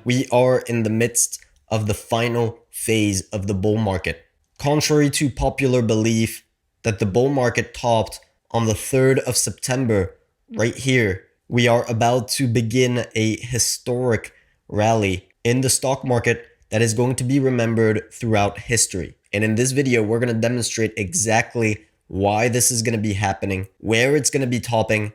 we are in the midst of the final phase of the bull market. Contrary to popular belief that the bull market topped on the 3rd of September, right here, we are about to begin a historic rally in the stock market that is going to be remembered throughout history. And in this video, we're going to demonstrate exactly why this is going to be happening, where it's going to be topping,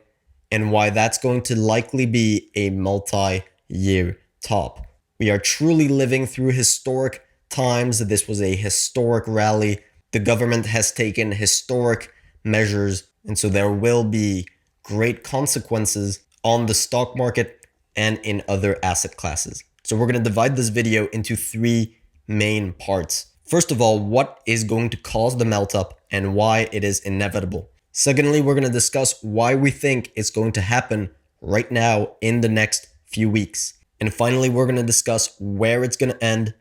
and why that's going to likely be a multi-year top. We are truly living through historic times. This was a historic rally. The government has taken historic measures, and so there will be great consequences on the stock market and in other asset classes. So we're going to divide this video into 3 main parts. First of all, what is going to cause the melt up and why it is inevitable. Secondly, we're going to discuss why we think it's going to happen right now in the next few weeks. And finally, we're going to discuss where it's going to end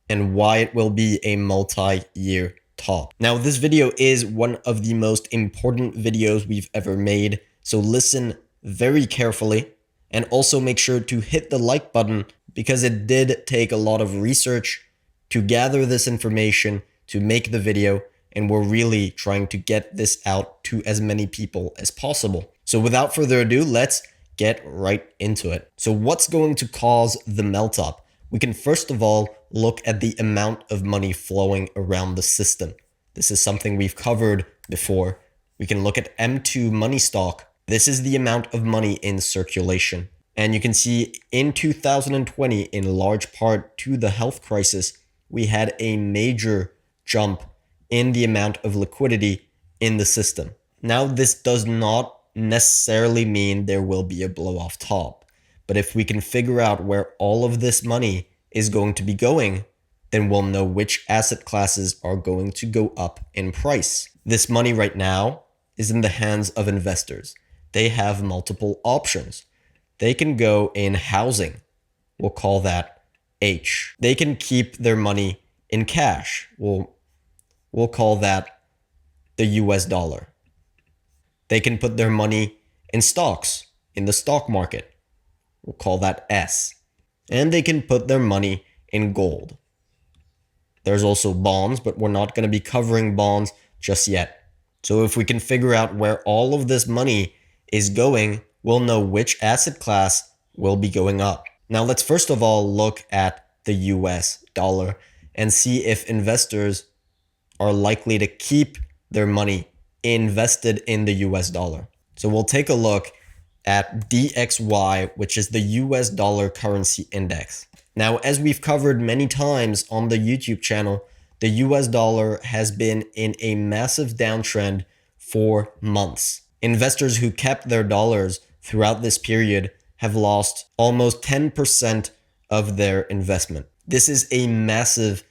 and why it will be a multi-year top. Now, this video is one of the most important videos we've ever made, so listen very carefully and also make sure to hit the like button because it did take a lot of research to gather this information to make the video, and we're really trying to get this out to as many people as possible. So without further ado, let's get right into it. So what's going to cause the melt up? We can first of all look at the amount of money flowing around the system. This is something we've covered before. We can look at M2 money stock. This is the amount of money in circulation. And you can see in 2020, in large part to the health crisis, we had a major jump in the amount of liquidity in the system. Now, this does not necessarily mean there will be a blow off top. But if we can figure out where all of this money is going to be going, then we'll know which asset classes are going to go up in price. This money right now is in the hands of investors. They have multiple options. They can go in housing. We'll call that H. They can keep their money in cash. We'll call that the US dollar. They can put their money in stocks, in the stock market. We'll call that S. And they can put their money in gold. There's also bonds, but we're not going to be covering bonds just yet. So if we can figure out where all of this money is going, we'll know which asset class will be going up. Now let's first of all look at the US dollar and see if investors are likely to keep their money invested in the US dollar. So we'll take a look at DXY, which is the US dollar currency index. Now, as we've covered many times on the YouTube channel, the US dollar has been in a massive downtrend for months. Investors who kept their dollars throughout this period have lost almost 10% of their investment. This is a massive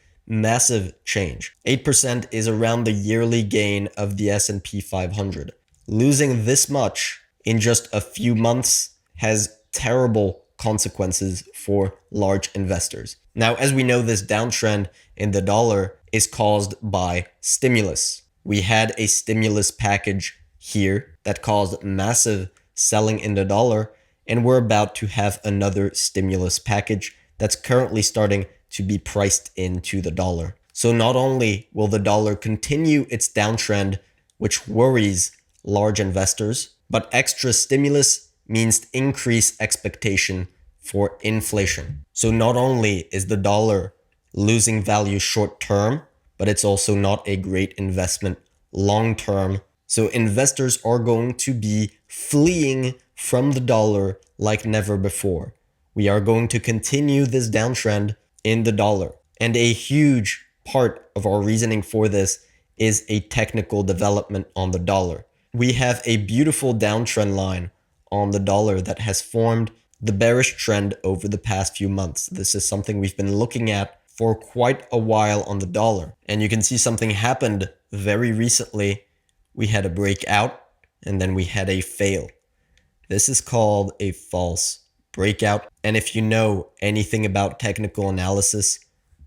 change. 8% is around the yearly gain of the S&P 500. Losing this much in just a few months has terrible consequences for large investors. Now, as we know, this downtrend in the dollar is caused by stimulus. We had a stimulus package here that caused massive selling in the dollar, and we're about to have another stimulus package that's currently starting to be priced into the dollar. So not only will the dollar continue its downtrend, which worries large investors, but extra stimulus means increased expectation for inflation. So not only is the dollar losing value short term, but it's also not a great investment long term. So investors are going to be fleeing from the dollar like never before. We are going to continue this downtrend in the dollar. And a huge part of our reasoning for this is a technical development on the dollar. We have a beautiful downtrend line on the dollar that has formed the bearish trend over the past few months. This is something we've been looking at for quite a while on the dollar. And you can see something happened very recently. We had a breakout and then we had a fail. This is called a false breakout. And if you know anything about technical analysis,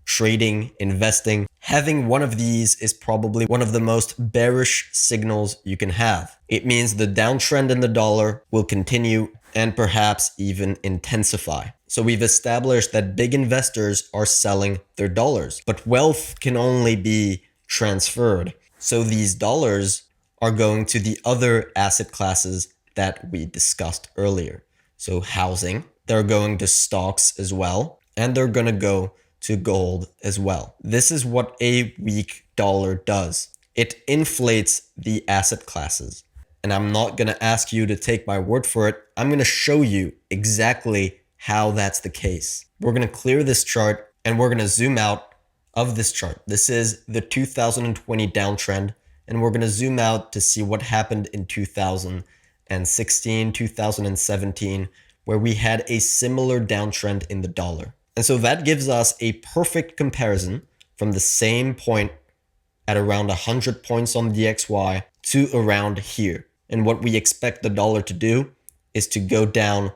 trading, investing, having one of these is probably one of the most bearish signals you can have. It means the downtrend in the dollar will continue and perhaps even intensify. So we've established that big investors are selling their dollars, but wealth can only be transferred. So these dollars are going to the other asset classes that we discussed earlier. So housing, they're going to stocks as well, and they're going to go to gold as well. This is what a weak dollar does. It inflates the asset classes. And I'm not going to ask you to take my word for it. I'm going to show you exactly how that's the case. We're going to clear this chart and we're going to zoom out of this chart. This is the 2020 downtrend, and we're going to zoom out to see what happened in 2016, 2017, where we had a similar downtrend in the dollar. And so that gives us a perfect comparison from the same point at around 100 points on the DXY to around here. And what we expect the dollar to do is to go down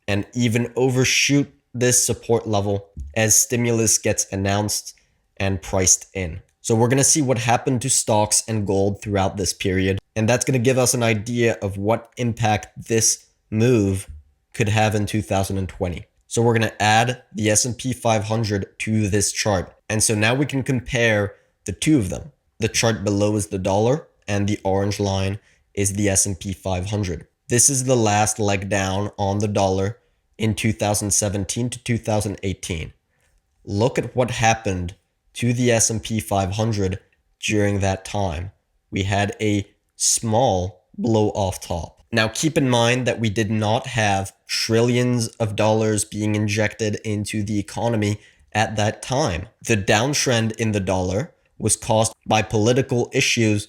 and even overshoot this support level as stimulus gets announced and priced in. So we're going to see what happened to stocks and gold throughout this period. And that's going to give us an idea of what impact this move could have in 2020. So we're going to add the S&P 500 to this chart. And so now we can compare the two of them. The chart below is the dollar, and the orange line is the S&P 500. This is the last leg down on the dollar in 2017 to 2018. Look at what happened to the S&P 500 during that time. We had a small blow off top. Now keep in mind that we did not have trillions of dollars being injected into the economy at that time. The downtrend in the dollar was caused by political issues,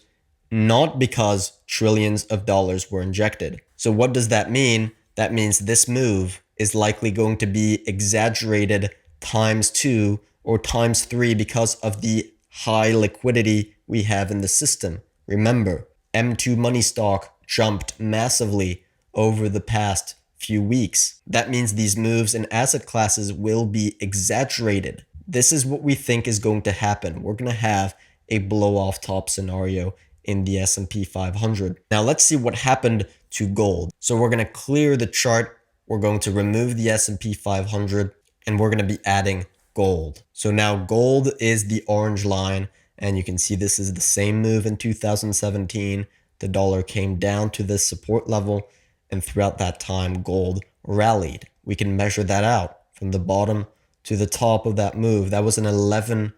not because trillions of dollars were injected. So what does that mean? That means this move is likely going to be exaggerated ×2 or ×3 because of the high liquidity we have in the system. Remember, M2 money stock jumped massively over the past few weeks. That means these moves in asset classes will be exaggerated. This is what we think is going to happen. We're going to have a blow off top scenario in the S&P 500. Now let's see what happened to gold. So we're going to clear the chart. We're going to remove the S&P 500 and we're going to be adding gold. So now gold is the orange line, and you can see this is the same move in 2017. The dollar came down to this support level, and throughout that time, gold rallied. We can measure that out from the bottom to the top of that move. That was an 11%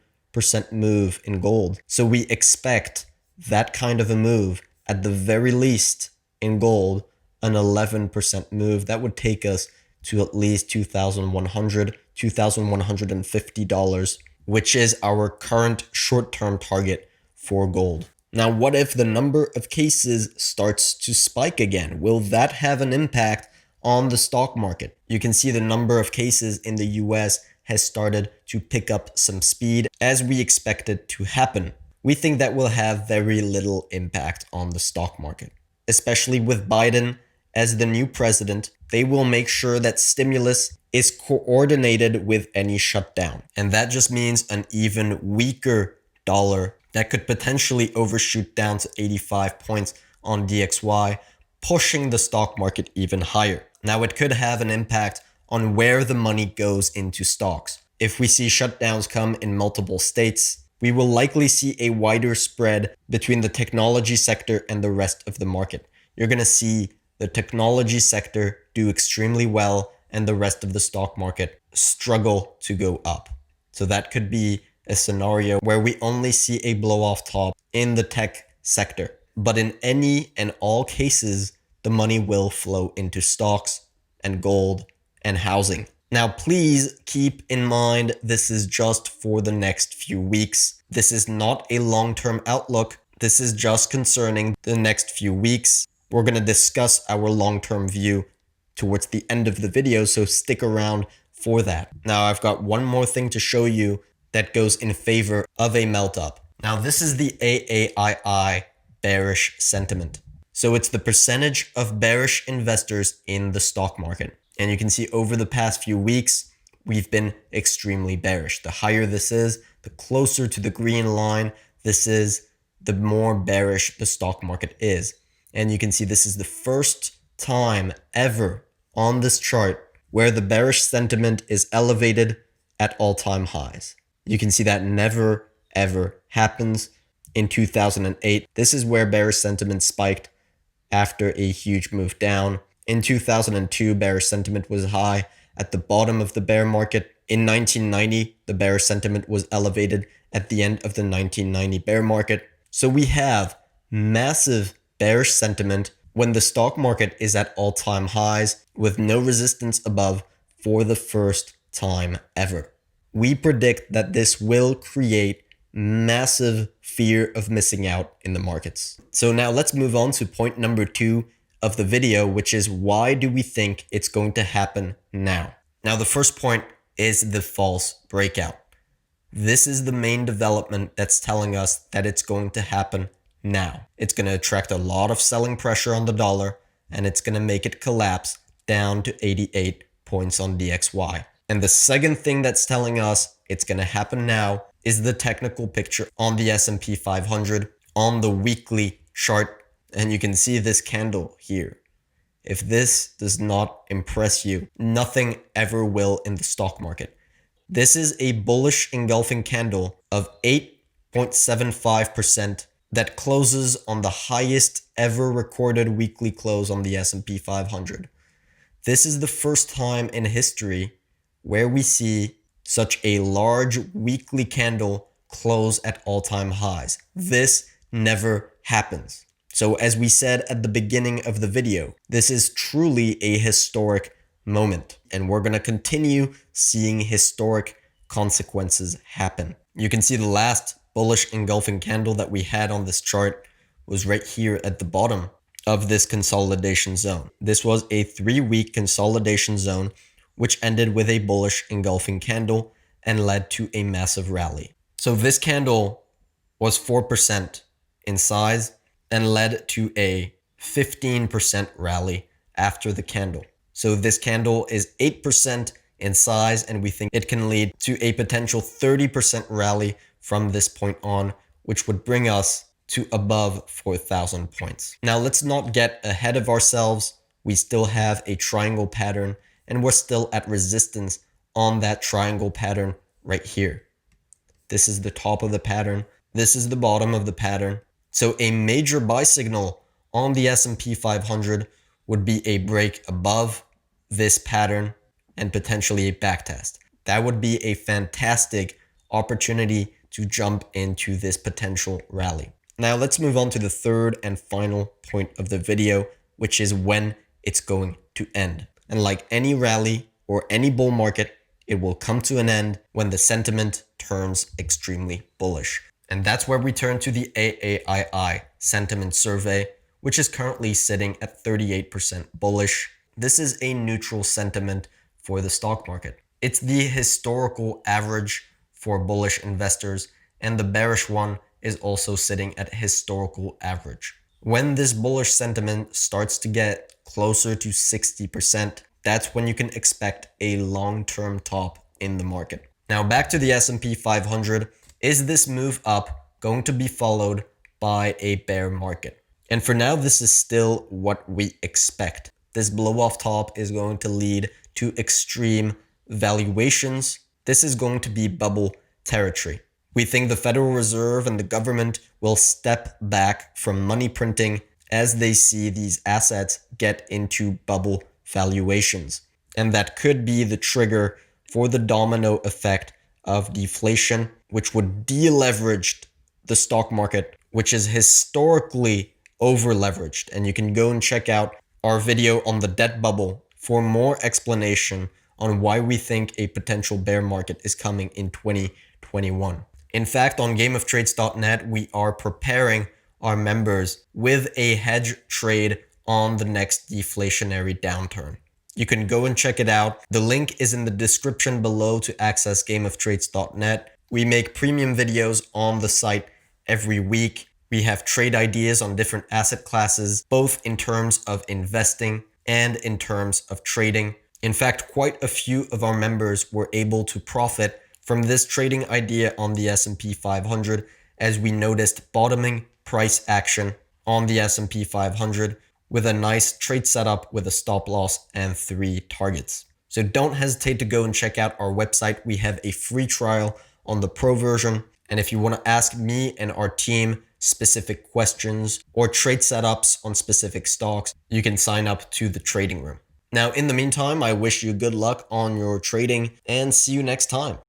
move in gold. So we expect that kind of a move, at the very least in gold, an 11% move. That would take us to at least $2,100, $2,150, which is our current short-term target for gold. Now, what if the number of cases starts to spike again? Will that have an impact on the stock market? You can see the number of cases in the US has started to pick up some speed, as we expected to happen. We think that will have very little impact on the stock market, especially with Biden as the new president. They will make sure that stimulus is coordinated with any shutdown. And that just means an even weaker dollar that could potentially overshoot down to 85 points on DXY, pushing the stock market even higher. Now, it could have an impact on where the money goes into stocks. If we see shutdowns come in multiple states, we will likely see a wider spread between the technology sector and the rest of the market. You're going to see the technology sector do extremely well and the rest of the stock market struggle to go up. So that could be a scenario where we only see a blow off top in the tech sector. But in any and all cases, the money will flow into stocks and gold and housing. Now, please keep in mind, this is just for the next few weeks. This is not a long-term outlook. This is just concerning the next few weeks. We're going to discuss our long-term view towards the end of the video, so stick around for that. Now, I've got one more thing to show you that goes in favor of a melt up. Now, this is the AAII bearish sentiment. So it's the percentage of bearish investors in the stock market. And you can see over the past few weeks, we've been extremely bearish. The higher this is, the closer to the green line this is, the more bearish the stock market is. And you can see this is the first time ever on this chart where the bearish sentiment is elevated at all-time highs. You can see that never ever happens. In 2008, this is where bearish sentiment spiked after a huge move down. In 2002, bearish sentiment was high at the bottom of the bear market. In 1990, the bearish sentiment was elevated at the end of the 1990 bear market. So we have massive bearish sentiment when the stock market is at all-time highs with no resistance above for the first time ever. We predict that this will create massive fear of missing out in the markets. So now let's move on to point number 2 of the video, which is why do we think it's going to happen now? Now the first point is the false breakout. This is the main development that's telling us that it's going to happen now. It's going to attract a lot of selling pressure on the dollar, and it's going to make it collapse down to 88 points on DXY. And the second thing that's telling us it's going to happen now is the technical picture on the S&P 500 on the weekly chart. And you can see this candle here. If this does not impress you, nothing ever will in the stock market. This is a bullish engulfing candle of 8.75% that closes on the highest ever recorded weekly close on the S&P 500. This is the first time in history where we see such a large weekly candle close at all-time highs. This never happens. So as we said at the beginning of the video, this is truly a historic moment, and we're going to continue seeing historic consequences happen. You can see the last bullish engulfing candle that we had on this chart was right here at the bottom of this consolidation zone. This was a 3-week consolidation zone which ended with a bullish engulfing candle and led to a massive rally. So this candle was 4% in size and led to a 15% rally after the candle. So this candle is 8% in size, and we think it can lead to a potential 30% rally from this point on, which would bring us to above 4,000 points. Now let's not get ahead of ourselves. We still have a triangle pattern, and we're still at resistance on that triangle pattern right here. This is the top of the pattern. This is the bottom of the pattern. So a major buy signal on the S&P 500 would be a break above this pattern and potentially a backtest. That would be a fantastic opportunity to jump into this potential rally. Now let's move on to the third and final point of the video, which is when it's going to end. And like any rally or any bull market, it will come to an end when the sentiment turns extremely bullish. And that's where we turn to the AAII sentiment survey, which is currently sitting at 38% bullish. This is a neutral sentiment for the stock market. It's the historical average for bullish investors, and the bearish one is also sitting at historical average. When this bullish sentiment starts to get closer to 60%, that's when you can expect a long-term top in the market. Now back to the S&P 500. Is this move up going to be followed by a bear market? And for now, this is still what we expect. This blow-off top is going to lead to extreme valuations. This is going to be bubble territory. We think the Federal Reserve and the government will step back from money printing as they see these assets get into bubble valuations. And that could be the trigger for the domino effect of deflation, which would deleverage the stock market, which is historically over-leveraged. And you can go and check out our video on the debt bubble for more explanation on why we think a potential bear market is coming in 2021. In fact, on gameoftrades.net, we are preparing our members with a hedge trade on the next deflationary downturn. You can go and check it out. The link is in the description below to access gameoftrades.net. We make premium videos on the site every week. We have trade ideas on different asset classes, both in terms of investing and in terms of trading. In fact, quite a few of our members were able to profit from this trading idea on the S&P 500 as we noticed bottoming price action on the S&P 500 with a nice trade setup with a stop loss and 3 targets. So don't hesitate to go and check out our website. We have a free trial on the pro version. And if you want to ask me and our team specific questions or trade setups on specific stocks, you can sign up to the trading room. Now, in the meantime, I wish you good luck on your trading and see you next time.